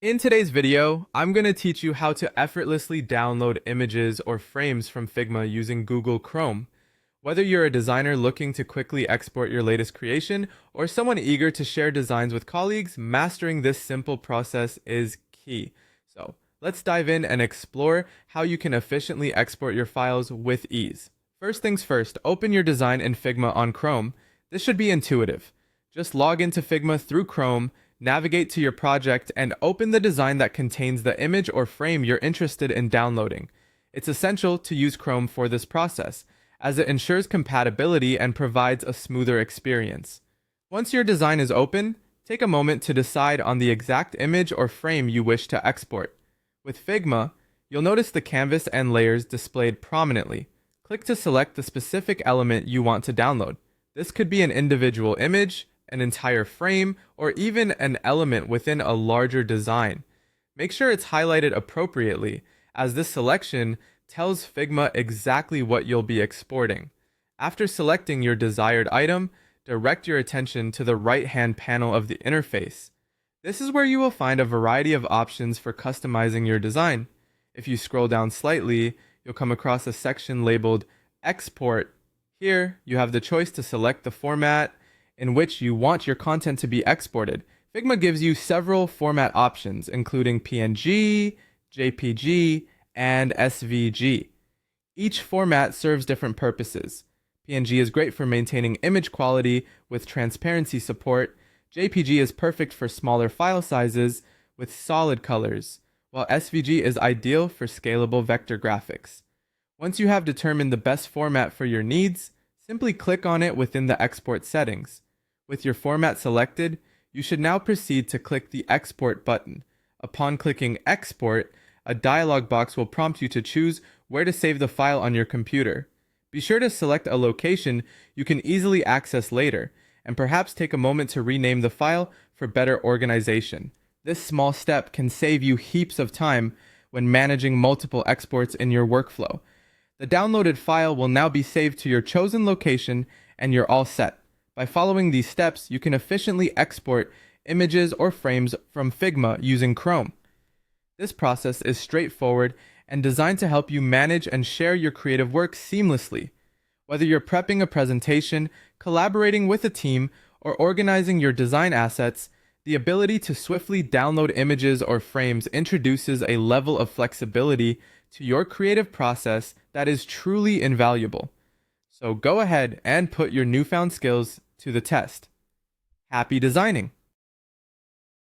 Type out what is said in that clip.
In today's video, I'm going to teach you how to effortlessly download images or frames from Figma using Google Chrome. Whether you're a designer looking to quickly export your latest creation or someone eager to share designs with colleagues, mastering this simple process is key. So, let's dive in and explore how you can efficiently export your files with ease. First things first, open your design in Figma on Chrome. This should be intuitive. Just log into Figma through Chrome, navigate to your project, and open the design that contains the image or frame you're interested in downloading. It's essential to use Chrome for this process, as it ensures compatibility and provides a smoother experience. Once your design is open, take a moment to decide on the exact image or frame you wish to export. With Figma, you'll notice the canvas and layers displayed prominently. Click to select the specific element you want to download. This could be an individual image, an entire frame, or even an element within a larger design. Make sure it's highlighted appropriately, as this selection tells Figma exactly what you'll be exporting. After selecting your desired item, direct your attention to the right-hand panel of the interface. This is where you will find a variety of options for customizing your design. If you scroll down slightly, you'll come across a section labeled Export. Here, you have the choice to select the format in which you want your content to be exported. Figma gives you several format options, including PNG, JPG, and SVG. Each format serves different purposes. PNG is great for maintaining image quality with transparency support. JPG is perfect for smaller file sizes with solid colors, while SVG is ideal for scalable vector graphics. Once you have determined the best format for your needs, simply click on it within the export settings. With your format selected, you should now proceed to click the Export button. Upon clicking Export, a dialog box will prompt you to choose where to save the file on your computer. Be sure to select a location you can easily access later, and perhaps take a moment to rename the file for better organization. This small step can save you heaps of time when managing multiple exports in your workflow. The downloaded file will now be saved to your chosen location, and you're all set. By following these steps, you can efficiently export images or frames from Figma using Chrome. This process is straightforward and designed to help you manage and share your creative work seamlessly. Whether you're prepping a presentation, collaborating with a team, or organizing your design assets, the ability to swiftly download images or frames introduces a level of flexibility to your creative process that is truly invaluable. So go ahead and put your newfound skills to the test. Happy designing!